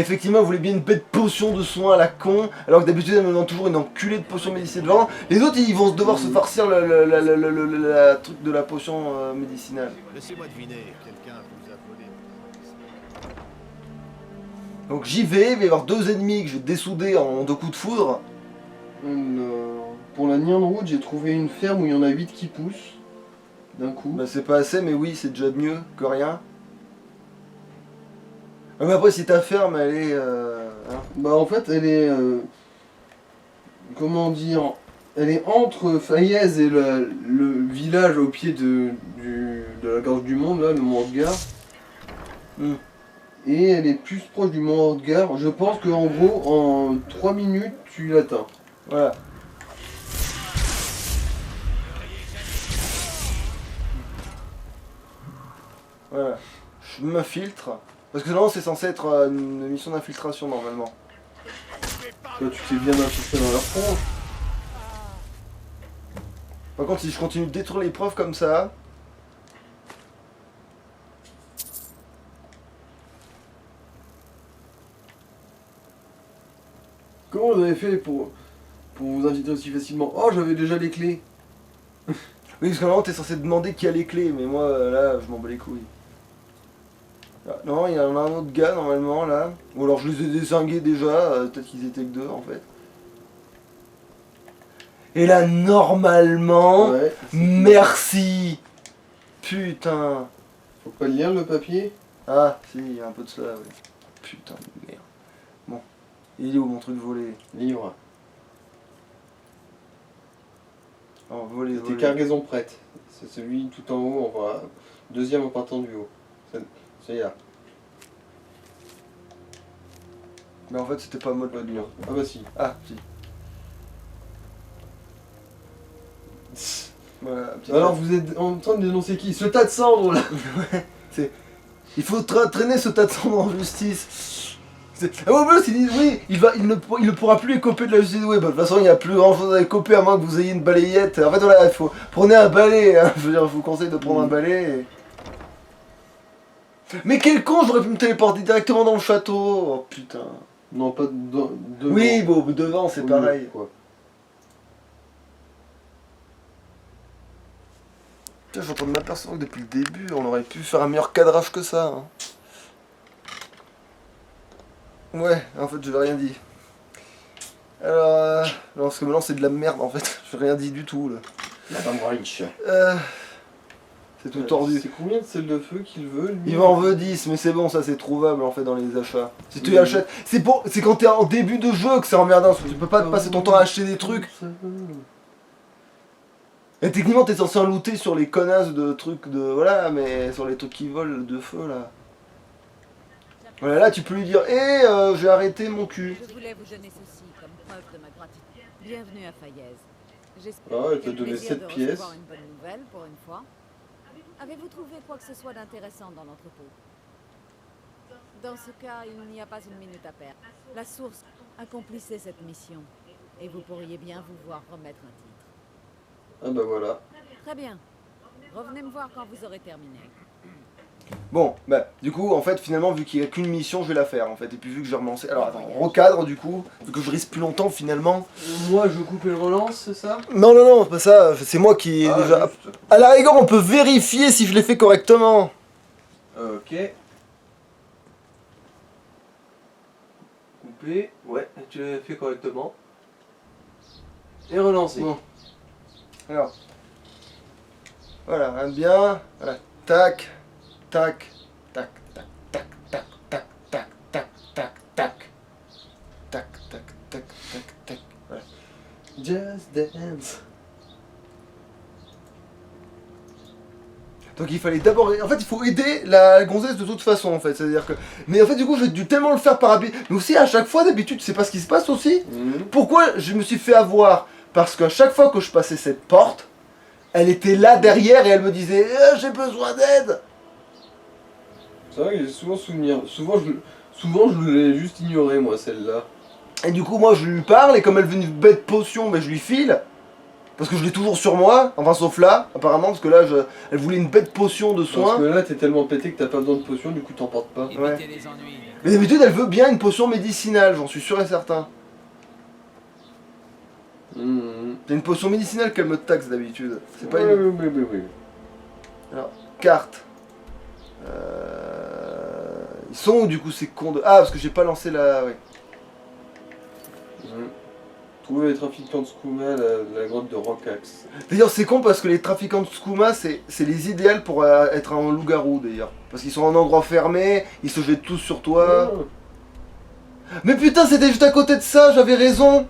Effectivement, elle voulait bien une bête potion de soin à la con, alors que d'habitude elle me demande toujours une enculée de potion médicinale devant. Les autres ils vont devoir se farcir la truc de la potion médicinale. Laissez-moi deviner, quelqu'un vous a volé. Donc j'y vais, il va y avoir deux ennemis que je vais dessouder en deux coups de foudre. Pour la Nyanwood, j'ai trouvé une ferme où il y en a 8 qui poussent. D'un coup. Bah c'est pas assez, mais oui, c'est déjà mieux que rien. Mais après, si ta ferme, elle est... hein. Bah en fait, elle est... comment dire... Elle est entre Fayez et le village au pied de la gorge du monde, là, le mont Hrodgar. Hmm. Et elle est plus proche du mont Hrodgar. Je pense qu'en gros, en 3 minutes, tu l'atteins. Voilà. Voilà. Je m'infiltre. Parce que normalement, c'est censé être une mission d'infiltration, normalement. Toi, tu t'es bien infiltré dans leur front. Par contre, si je continue de détruire les preuves comme ça... Comment vous avez fait pour vous inviter aussi facilement? Oh, j'avais déjà les clés. Oui, parce que normalement, t'es censé demander qui a les clés, mais moi, là, je m'en bats les couilles. Ah, non, il y en a un autre gars, normalement, là. Ou alors, je les ai désingués déjà, peut-être qu'ils étaient que deux, en fait. Et là, normalement... Ouais. Merci. Putain. Faut pas lire le papier? Ah, si, il y a un peu de cela, oui. Putain de merde. Bon. Il est où mon truc volé? Livre. Oh, volé, Tes volé. cargaisons prêtes. C'est celui tout en haut, on va... Deuxième en partant du haut. Ça y est là. Mais en fait, c'était pas mode Pas de dur. Ah bah si. Ah, si. Voilà, un petit Alors vous êtes en train de dénoncer qui? Ce tas de cendres là. Il faut traîner ce tas de cendres en justice. Ah ouais, voilà, oui, il ne pourra plus écoper de la justice. Oui, bah, de toute façon, il n'y a plus grand chose à écoper à moins que vous ayez une balayette. En fait, voilà, il faut prenez un balai. Hein. Je veux dire, je vous conseille de prendre un balai. Mais quel con, j'aurais pu me téléporter directement dans le château. Oh putain. Non, pas devant. Oui, bon, devant, c'est Au pareil. milieu, quoi. Putain, je suis en train de m'apercevoir que depuis le début, on aurait pu faire un meilleur cadrage que ça. Hein. Ouais, en fait, je n'ai rien dit. Alors, non, parce que maintenant c'est de la merde en fait. Je n'ai rien dit du tout là. Madame Reich. C'est tout tordu. C'est combien de sel de feu qu'il veut lui? Il m'en veut 10, mais c'est bon, ça c'est trouvable en fait dans les achats. Si tu achètes, c'est quand t'es en début de jeu que c'est emmerdant, parce que tu peux pas te passer ton temps à acheter des trucs. Et techniquement t'es censé en looter sur les connasses de trucs de... Voilà, mais sur les trucs qui volent de feu là. Voilà, là tu peux lui dire, j'ai arrêté mon cul. Je voulais vous donner ceci comme preuve de ma gratitude. Bienvenue à Fayez. J'espère Ah, elle que t'a le donné plaisir 7 de pièces. recevoir une bonne nouvelle pour une fois. Avez-vous trouvé quoi que ce soit d'intéressant dans l'entrepôt? Dans ce cas, il n'y a pas une minute à perdre. La source, accomplissez cette mission. Et vous pourriez bien vous voir remettre un titre. Ah bah voilà. Très bien. Revenez me voir quand vous aurez terminé. Bon, bah, du coup, en fait, finalement, vu qu'il n'y a qu'une mission, je vais la faire, en fait. Et puis, vu que je vais relancer... Alors, attends, on recadre, du coup, vu que je risque plus longtemps, finalement. Moi je coupe et je relance, c'est ça? Non, non, non, c'est pas ça. C'est moi qui ai déjà... Juste. À la rigueur, on peut vérifier si je l'ai fait correctement. Ok. Couper. Ouais, tu l'as fait correctement. Et relancer. Bon. Alors. Voilà, un bien. Voilà. Tac, tac, tac, tac, tac, tac, tac, tac, tac, tac, tac. Tac, tac, tac, tac, tac. Voilà. Just dance. Donc il fallait d'abord... En fait, il faut aider la gonzesse de toute façon, en fait. C'est-à-dire que... Mais en fait, du coup, j'ai dû tellement le faire par habitude. Mais aussi, à chaque fois, d'habitude, tu sais pas ce qui se passe aussi. Pourquoi je me suis fait avoir? Parce qu'à chaque fois que je passais cette porte, elle était là derrière et elle me disait j'ai besoin d'aide. C'est vrai que j'ai souvent souvenir. Souvent je l'ai juste ignoré moi celle-là. Et du coup, moi, je lui parle et comme elle veut une bête potion, ben, je lui file. Parce que je l'ai toujours sur moi, enfin sauf là, apparemment, parce que là, elle voulait une bête potion de Parce soin. que là, t'es tellement pété que t'as pas besoin de potion, du coup t'en portes pas. Ouais. Évitez les ennuis. Mais d'habitude, elle veut bien une potion médicinale, j'en suis sûr et certain. Mhm. C'est une potion médicinale qu'elle me taxe d'habitude. C'est pas Ouais, une oui. carte. Ils sont où du coup ces cons de... Ah, parce que j'ai pas lancé la... Ouais. Mhm. Trouver les trafiquants de skouma, la grotte de Rocax. D'ailleurs, c'est con parce que les trafiquants de skouma, c'est les idéaux pour être un loup-garou d'ailleurs. Parce qu'ils sont en endroit fermé, ils se jettent tous sur toi. Mais putain, c'était juste à côté de ça, j'avais raison.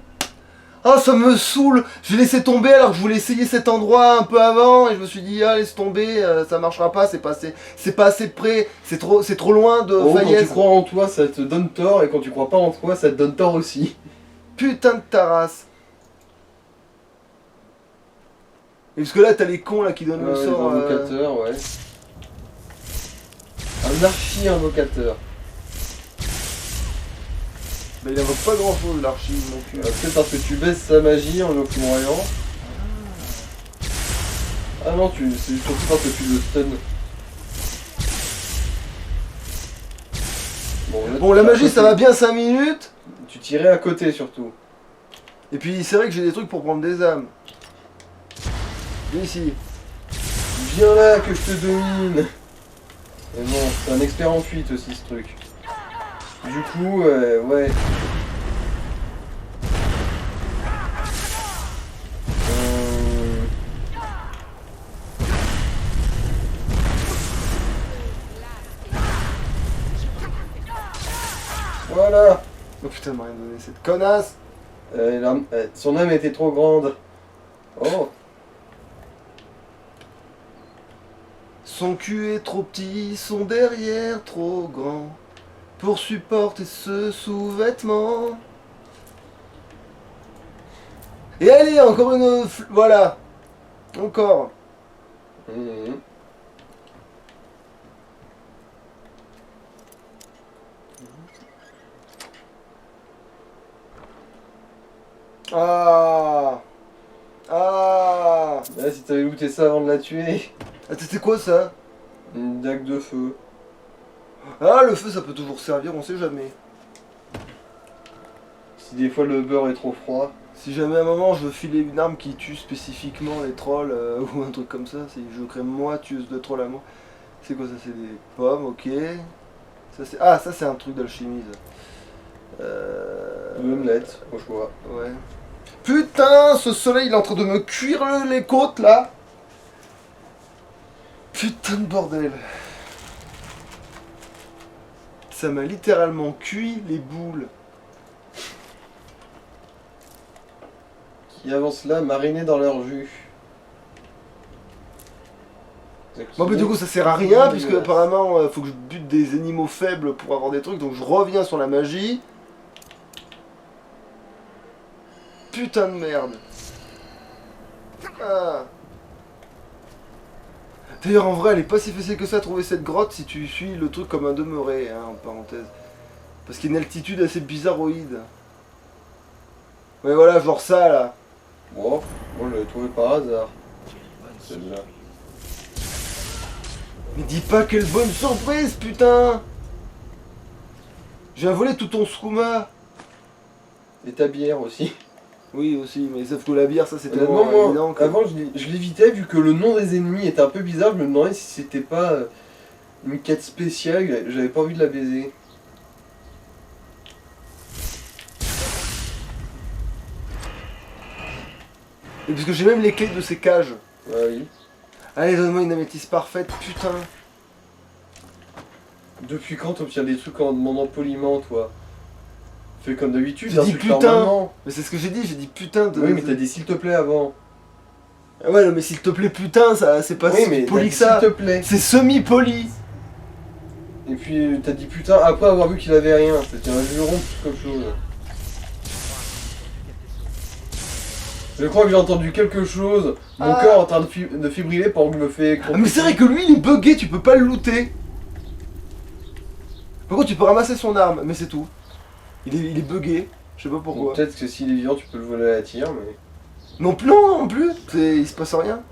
Ah, ça me saoule. J'ai laissé tomber alors que je voulais essayer cet endroit un peu avant et je me suis dit ah laisse tomber, ça marchera pas, c'est pas assez près, c'est trop loin de Quand tu Fayez. crois en toi, ça te donne tort, et quand tu crois pas en toi, ça te donne tort aussi. Putain de ta race. Et parce que là t'as les cons là qui donnent le Les sort. invocateurs, ouais. Un archi-invocateur. Bah il invoque pas grand chose l'archi non plus. Peut-être parce que tu baisses sa magie en le fourroyant. Ah non, c'est surtout parce que tu le stun. Bon la magie ça va bien 5 minutes. Tu tirais à côté surtout. Et puis c'est vrai que j'ai des trucs pour prendre des âmes. Viens ici. Viens là que je te domine. Mais bon, c'est un expert en fuite aussi ce truc. Du coup, ouais. Voilà. Oh putain, elle m'a rien donné cette connasse. Son âme était trop grande. Oh. Son cul est trop petit, son derrière trop grand pour supporter ce sous-vêtement. Et allez, encore une... Voilà. Encore. Mhm. Ah. Ah. Là, si t'avais looté ça avant de la tuer. Attends, c'est quoi ça? Une dague de feu. Ah, le feu, ça peut toujours servir, on sait jamais. Si des fois le beurre est trop froid. Si jamais à un moment je veux filer une arme qui tue spécifiquement les trolls ou un truc comme ça, si je crée moi tueuse de trolls à moi. C'est quoi ça? C'est des pommes, ok. Ça c'est... Ah, ça c'est un truc d'alchimie ça. L'omelette, au choix. Ouais. Putain, ce soleil il est en train de me cuire les côtes là. Putain de bordel. Ça m'a littéralement cuit les boules. Qui avancent là, marinés dans leur jus. Bon, mais du coup ça sert à rien puisque dégueulasse. apparemment faut que je bute des animaux faibles pour avoir des trucs, donc je reviens sur la magie. Putain de merde. Ah. D'ailleurs en vrai elle est pas si facile que ça à trouver cette grotte si tu suis le truc comme un demeuré, hein, en parenthèse. Parce qu'il y a une altitude assez bizarroïde. Ouais voilà, genre ça là. Bon, moi je l'ai trouvé par hasard. Celle-là. Mais dis pas quelle bonne surprise, putain. J'ai volé tout ton skouma. Et ta bière aussi. Oui aussi, mais sauf que la bière ça c'était Honnêtement, vraiment moi, évident que... avant je l'évitais vu que le nom des ennemis était un peu bizarre, je me demandais si c'était pas une quête spéciale, j'avais pas envie de la baiser. Et parce que j'ai même les clés de ces cages. Ah oui. Allez, donne-moi une améthyste parfaite, putain. Depuis quand t'obtiens des trucs en demandant poliment, toi? Fais comme d'habitude, J'ai dit insulte leur putain. maman. Mais c'est ce que j'ai dit putain de... Oui, mais t'as dit s'il te plaît avant. Ah ouais, non, mais s'il te plaît, putain, ça c'est pas Oui, si mais poli t'as que dit ça. s'il te plaît. C'est semi-poli. Et puis t'as dit putain après avoir vu qu'il avait rien. C'était un juron plus qu'autre chose. Je crois que j'ai entendu quelque chose. Mon Ah. cœur est en train de fibriller pendant que je me fais... Ah, mais c'est vrai que lui, il est bugué, tu peux pas le looter. Par contre, tu peux ramasser son arme, mais c'est tout. Il est bugué, je sais pas pourquoi. Peut-être que s'il est vivant, tu peux le voler à la tire, mais... Non plus, non plus. Il se passe rien.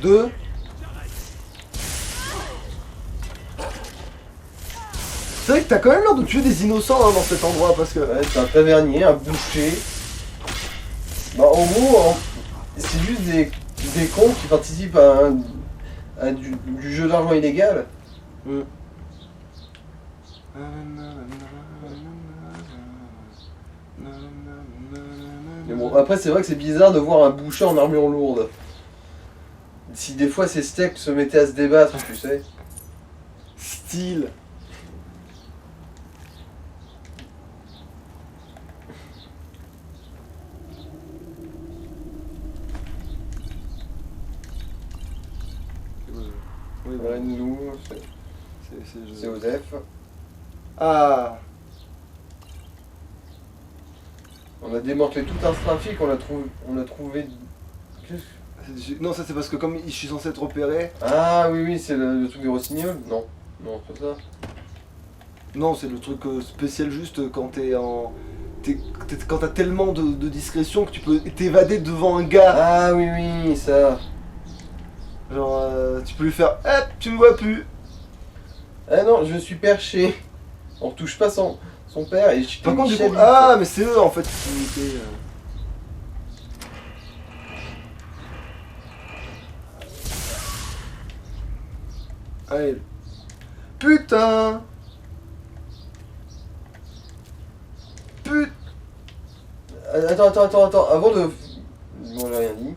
Deux. C'est vrai que t'as quand même l'air de tuer des innocents hein, dans cet endroit parce que... Ouais, c'est un tavernier, un boucher. Bah en gros, c'est juste des cons qui participent à du jeu d'argent illégal. Mm. Mais bon, après c'est vrai que c'est bizarre de voir un boucher en armure lourde. Si des fois ces steaks se mettaient à se débattre, tu sais. Style. Oui, bah, Nous, c'est Osef. Ah. On a démantelé tout un trafic, on a trouvé... Non, ça c'est parce que comme je suis censé être opéré. Ah oui, oui, c'est le truc des rossignols. Non, non, c'est pas ça. Non, c'est le truc spécial juste quand t'es en... quand t'as tellement de discrétion que tu peux t'évader devant un gars. Ah oui, oui, ça. Genre, tu peux lui faire hop, tu me vois plus. Ah non, je suis perché. On touche pas son père et je Par contre, du coup, j'habite. ah, mais c'est eux en fait qui étaient. Allez. Putain. Attends, avant de... Bon, j'ai rien dit.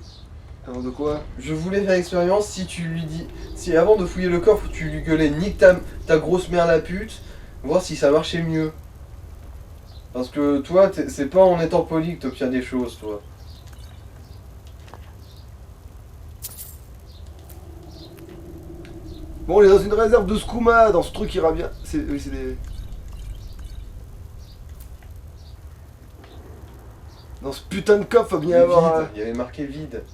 Alors de quoi? Je voulais faire l'expérience si tu lui dis... Si avant de fouiller le coffre, tu lui gueulais nique ta grosse mère la pute, voir si ça marchait mieux. Parce que toi, c'est pas en étant poli que t'obtiens des choses, toi. Bon, on est dans une réserve de skouma, dans ce truc qui ira bien. Oui, c'est des... Dans ce putain de coffre, faut bien y avoir... Vide, il y avait marqué vide.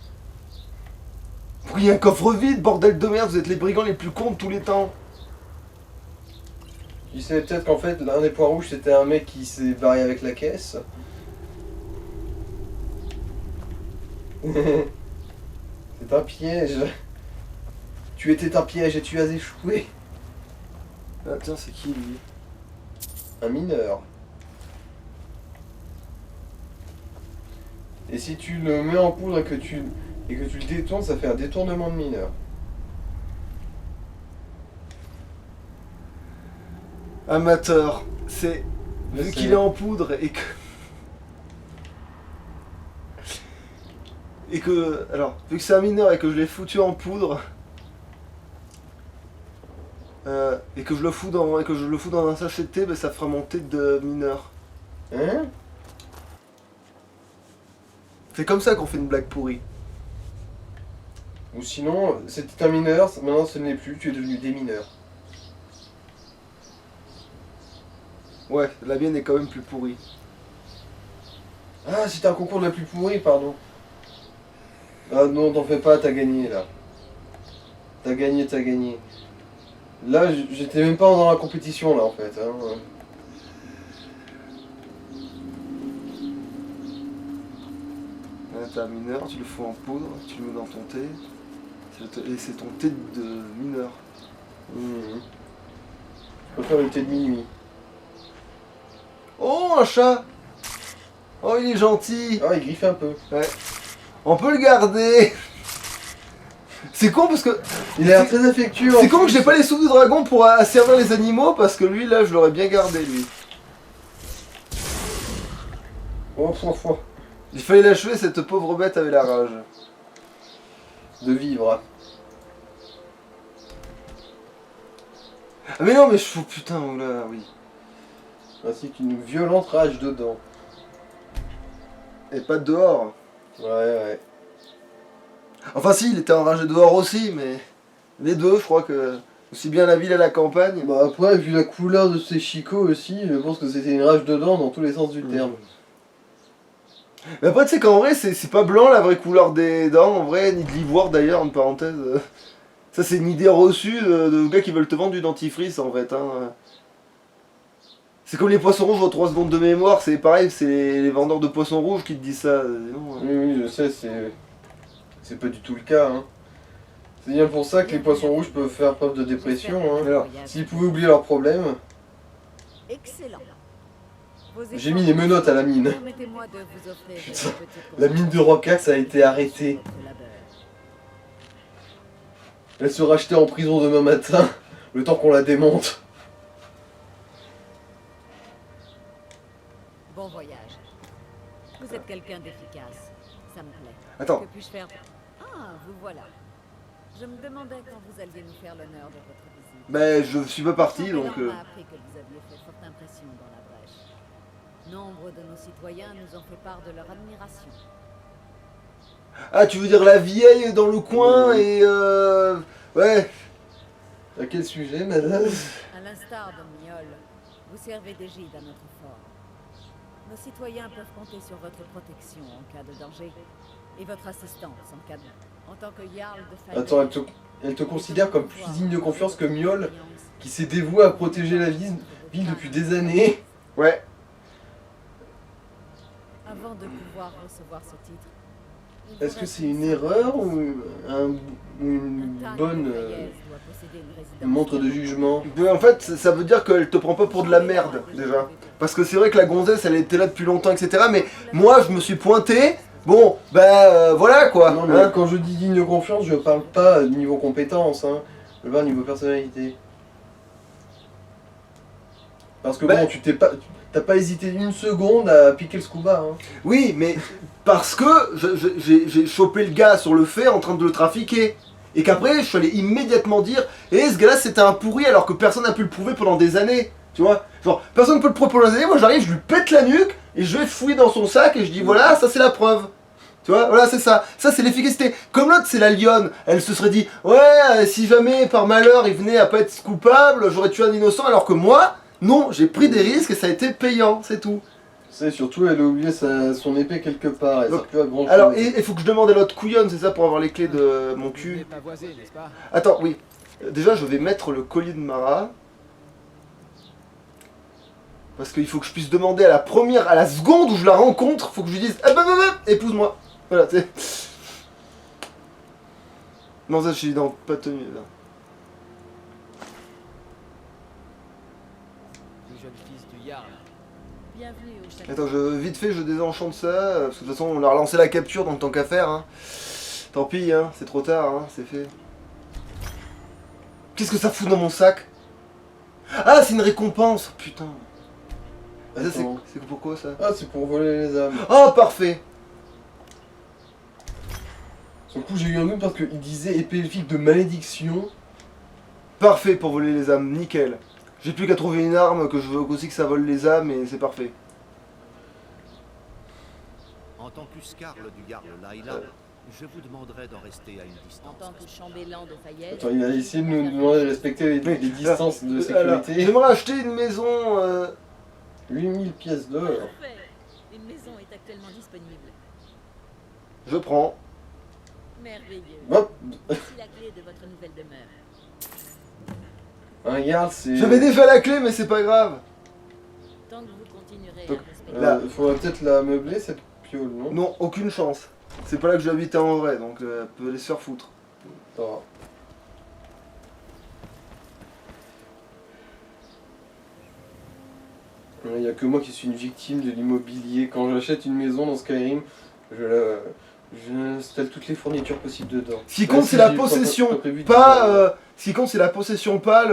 Oui, un coffre vide, bordel de merde, vous êtes les brigands les plus cons de tous les temps. Tu sais peut-être qu'en fait, l'un des points rouges, c'était un mec qui s'est barré avec la caisse. C'est un piège. Tu étais un piège et tu as échoué. Ah tiens, c'est qui lui? Un mineur. Et si tu le mets en poudre et que tu le détournes, ça fait un détournement de mineur. Amateur, c'est... Je Vu sais. qu'il est en poudre et que... Et que... Alors, vu que c'est un mineur et que je l'ai foutu en poudre... et que je le fous dans un sachet de thé, ben ça fera mon thé de mineur. Hein? C'est comme ça qu'on fait une blague pourrie. Ou sinon, c'était un mineur, maintenant ce n'est plus, tu es devenu démineur. Ouais, la mienne est quand même plus pourrie. Ah, c'était un concours de la plus pourrie, pardon. Ah non, t'en fais pas, t'as gagné là. T'as gagné. Là, j'étais même pas dans la compétition là en fait. Hein. Là, t'as un mineur, tu le fous en poudre, tu le mets dans ton thé. Et c'est ton thé de mineur. Mhm. Je peux faire le thé de minuit. Oh, un chat! Oh, il est gentil! Ah, il griffe un peu. Ouais. On peut le garder! C'est con parce que... Il a l'air très affectueux. C'est en con que plus. j'ai pas les souffles du dragon pour servir les animaux parce que lui, là, je l'aurais bien gardé, lui. Oh, Il fallait l'achever, cette pauvre bête avait la rage. de vivre. Ah mais non, mais je fous... Putain, oh là, oui. Ainsi qu'une violente rage dedans. Et pas dehors. Ouais. Enfin si, il était enragé dehors aussi, mais... Les deux, je crois que... Aussi bien la ville à la campagne. Bah après, vu la couleur de ces chicots aussi, je pense que c'était une rage dedans dans tous les sens du terme. Mais après, tu sais qu'en vrai, c'est pas blanc la vraie couleur des dents, en vrai, ni de l'ivoire d'ailleurs, en parenthèse. Ça, c'est une idée reçue de gars qui veulent te vendre du dentifrice, en fait. Hein. C'est comme les poissons rouges en 3 secondes de mémoire, c'est pareil, c'est les vendeurs de poissons rouges qui te disent ça. Non, Oui, oui, je sais, c'est pas du tout le cas. Hein. C'est bien pour ça que les poissons rouges peuvent faire preuve de dépression. Hein. Alors, S'ils pouvaient oublier leurs problèmes. Excellent. Vos J'ai mis les menottes à la mine. Permettez-moi de vous offrir une Putain, petite La mine de Rocax a été arrêtée. votre labeur. Elle sera achetée en prison demain matin, le temps qu'on la démonte. Bon voyage. Vous êtes quelqu'un d'efficace. Ça me plaît. attends, Que puis-je faire? Ah, vous voilà. Je me demandais quand vous alliez nous faire l'honneur de votre visite. ben je suis pas parti Chambellan donc. m'a appris que vous aviez fait forte impression dans la brèche. Nombre de nos citoyens nous ont fait part de leur admiration. Ah, tu veux dire la vieille dans le coin Oui. et ouais. À quel sujet, madame? À l'instar de Miol, vous servez d'égide à notre fort. Nos citoyens peuvent compter sur votre protection en cas de danger et votre assistance en cas de... En tant que Jarl de Fire... Attends, elle te considère comme plus digne de confiance que Miol, qui s'est dévoué à protéger la ville depuis des années. Ouais. Avant de pouvoir recevoir ce titre... Est-ce que c'est une erreur ou une bonne montre de jugement? Mais en fait, ça veut dire qu'elle te prend pas pour de la merde, déjà. Parce que c'est vrai que la gonzesse, elle était là depuis longtemps, etc. Mais moi, je me suis pointé. Bon, voilà quoi. Non, mais hein. quand je dis digne de confiance, je parle pas niveau compétence, hein. Je parle niveau personnalité. Parce que Ben- bon, t'as pas hésité une seconde à piquer le scuba, hein. Oui, mais parce que j'ai chopé le gars sur le fait en train de le trafiquer. Et qu'après, je suis allé immédiatement dire ce gars-là, c'était un pourri alors que personne n'a pu le prouver pendant des années. Tu vois? Genre, personne ne peut le prouver pendant des années. Moi, j'arrive, je lui pète la nuque et je vais fouiller dans son sac et je dis voilà, ça c'est la preuve. Tu vois, voilà, c'est ça. Ça, c'est l'efficacité. Comme l'autre, c'est la lionne. Elle se serait dit ouais, si jamais par malheur il venait à pas être coupable, j'aurais tué un innocent. Alors que moi, non, j'ai pris des risques et ça a été payant, c'est tout. C'est surtout, elle a oublié son épée quelque part. Elle Donc, sert plus à grand chose. Alors, il faut que je demande à l'autre couillonne, c'est ça, pour avoir les clés de mon Vous cul. n'êtes pas voisé, n'est-ce pas? Attends, oui. Déjà, je vais mettre le collier de Mara. Parce qu'il faut que je puisse demander à à la seconde où je la rencontre, faut que je lui dise épouse-moi. Voilà, tu sais. Non, ça, je suis dans pas tenu là. Le jeune fils du Jarl. Bienvenue au château. Attends, vite fait, je désenchante ça. Parce que de toute façon, on a relancé la capture, donc tant qu'à faire. Hein. Tant pis, hein, c'est trop tard, hein, c'est fait. Qu'est-ce que ça fout dans mon sac? Ah, c'est une récompense, putain. Ah, ça, Attends. c'est pourquoi ça? Ah, c'est pour voler les âmes. Oh, parfait. Sur le coup, j'ai eu un doute parce qu'il disait épée elfique de malédiction. Parfait pour voler les âmes, nickel. J'ai plus qu'à trouver une arme que je veux aussi que ça vole les âmes et c'est parfait. En tant qu'Uscarle du Jarl Laila, je vous demanderai d'en rester à une En distance. tant que chambellan de Fayette, Attends, il a essayé de nous demander de respecter les distances de Alors, sécurité. j'aimerais acheter une maison. 8000 pièces d'or. parfait. Une maison est actuellement disponible. Je prends. Merveilleux. Hop. Voici la clé de votre nouvelle demeure. Un garde, c'est... J'avais déjà la clé, mais c'est pas grave. Tant que vous continuerez Donc, à respecter... là. Faudrait peut-être la meubler, cette piole, non? Non, aucune chance. C'est pas là que j'habitais en vrai, donc elle peut aller se faire foutre. Attends. Il n'y a que moi qui suis une victime de l'immobilier. Quand j'achète une maison dans Skyrim, j'installe toutes les fournitures possibles dedans. Ce qui Même compte, si c'est la j'ai possession, prévu de pas. faire- Ce qui compte, c'est la possession, pas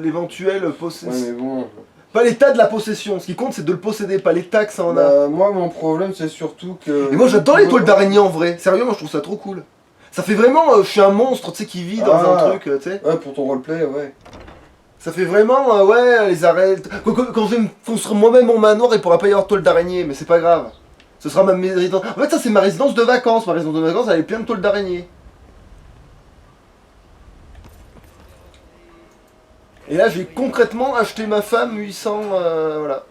l'éventuelle Ouais, possession. mais bon. Pas l'état de la possession. Ce qui compte, c'est de le posséder, pas l'état que ça en a. Bah, moi, mon problème, c'est surtout que. Et moi, j'adore les toiles d'araignée en vrai. Sérieux, moi, je trouve ça trop cool. Ça fait vraiment, je suis un monstre, tu sais, qui vit dans Ah. un truc, tu sais. Ouais, pour ton roleplay, ouais. Ça fait vraiment, ouais, les arrêts. Quand je vais me construire moi-même mon manoir, il pourra pas y avoir de toile d'araignée, mais c'est pas grave. Ce sera ma résidence. En fait, ça, c'est ma résidence de vacances. Ma résidence de vacances, elle est pleine de toiles d'araignée. Et là, j'ai concrètement acheté ma femme 800, voilà.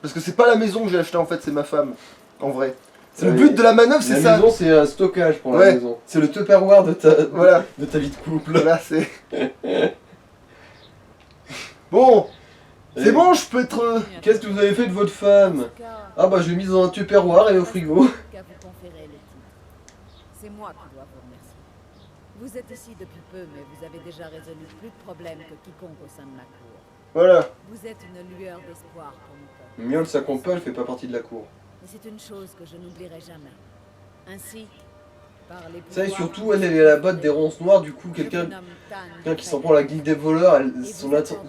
Parce que c'est pas la maison que j'ai acheté en fait, c'est ma femme, en vrai. C'est le Ouais, but de la manœuvre, c'est La ça. maison, c'est un stockage pour la Ouais. maison. C'est le Tupperware de ta Voilà, vie de couple. voilà, c'est. Bon, C'est bon, je peux être... Qu'est-ce que vous avez fait de votre En femme? tout cas, Ah bah je l'ai mise dans un tupperware et au frigo. qu'à vous conférer le titre. C'est moi qui dois vous remercier. Vous êtes ici depuis peu, mais vous avez déjà résolu plus de problèmes que quiconque au sein de ma cour. Voilà. Vous êtes une lueur d'espoir pour mon peuple. Miaule, ça compte pas, elle fait pas partie de la cour. Et c'est une chose que je n'oublierai jamais. Ainsi, par les Ça et pouvoirs surtout, elle est à la botte des ronces noires, du coup, je quelqu'un vous nomme Tan quelqu'un qui s'en Faye. prend la guilde des voleurs,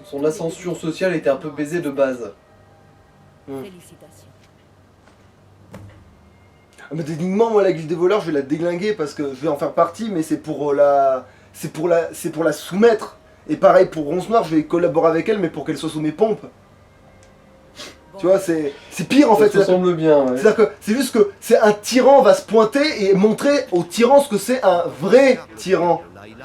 son ascension sociale était un peu baisée de base. Félicitations. Ah, mais techniquement, moi, la guilde des voleurs, je vais la déglinguer parce que je vais en faire partie, mais c'est pour la... C'est pour la soumettre. Et pareil pour Ronce Noire, je vais collaborer avec elle, mais pour qu'elle soit sous mes pompes. Bon, Tu vois, c'est pire en Ça fait. se ressemble bien, ouais. C'est-à-dire que c'est juste que c'est un tyran va se pointer et montrer au tyran ce que c'est un vrai tyran. Laila